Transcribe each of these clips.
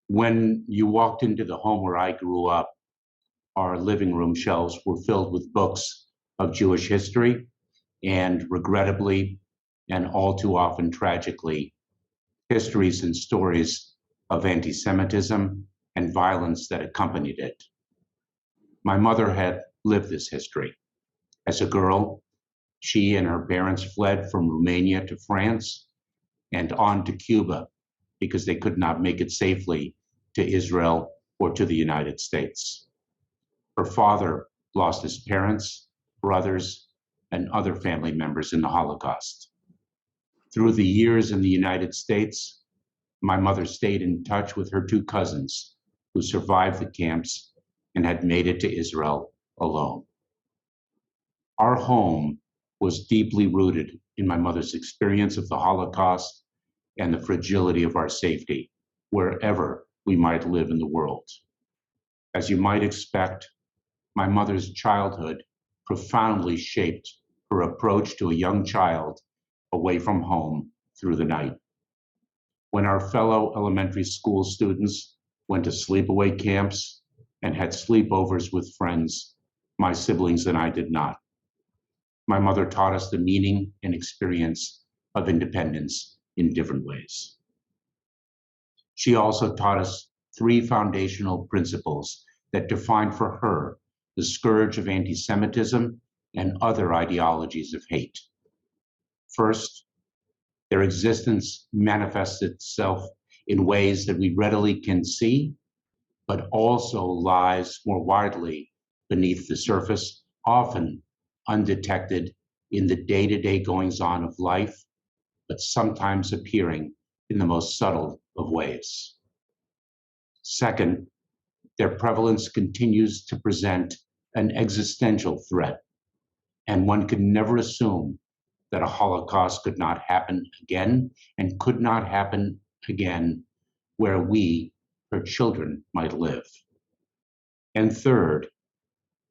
When you walked into the home where I grew up, our living room shelves were filled with books of Jewish history and, regrettably, and all too often tragically, histories and stories of anti-Semitism and violence that accompanied it. My mother had lived this history. As a girl, she and her parents fled from Romania to France and on to Cuba because they could not make it safely to Israel or to the United States. Her father lost his parents, brothers, and other family members in the Holocaust. Through the years in the United States, my mother stayed in touch with her two cousins who survived the camps and had made it to Israel alone. Our home was deeply rooted in my mother's experience of the Holocaust and the fragility of our safety, wherever we might live in the world. As you might expect, my mother's childhood profoundly shaped her approach to a young child away from home through the night. When our fellow elementary school students went to sleepaway camps and had sleepovers with friends, my siblings and I did not. My mother taught us the meaning and experience of independence in different ways. She also taught us three foundational principles that defined for her the scourge of anti-Semitism and other ideologies of hate. First, their existence manifests itself in ways that we readily can see, but also lies more widely beneath the surface, often undetected in the day-to-day goings-on of life, but sometimes appearing in the most subtle of ways. Second, their prevalence continues to present an existential threat, and one can never assume that a Holocaust could not happen again and could not happen again where we, her children, might live. And third,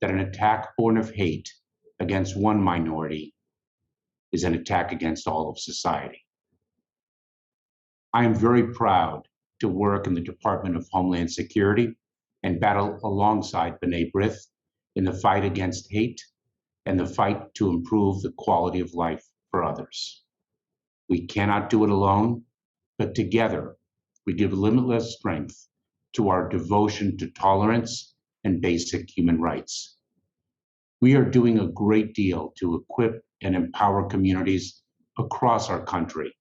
that an attack born of hate against one minority is an attack against all of society. I am very proud to work in the Department of Homeland Security and battle alongside B'nai Brith in the fight against hate and the fight to improve the quality of life for others. We cannot do it alone, but together we give limitless strength to our devotion to tolerance and basic human rights. We are doing a great deal to equip and empower communities across our country,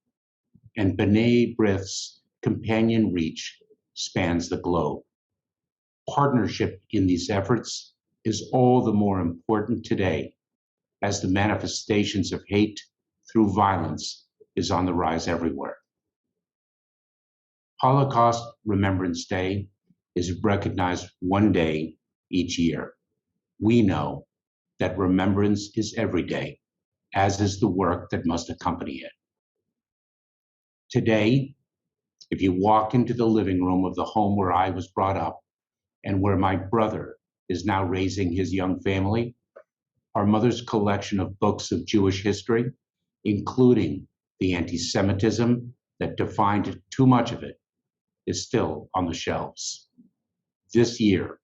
and B'nai Brith's companion reach spans the globe. Partnership in these efforts is all the more important today as the manifestations of hate through violence is on the rise everywhere. Holocaust Remembrance Day is recognized one day each year. We know that remembrance is every day, as is the work that must accompany it. Today, if you walk into the living room of the home where I was brought up and where my brother is now raising his young family, our mother's collection of books of Jewish history, including the anti-Semitism that defined too much of it, is still on the shelves. This year,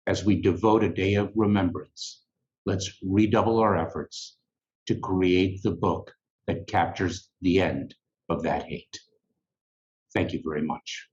as we devote a day of remembrance, let's redouble our efforts to create the book that captures the end of that hate. Thank you very much.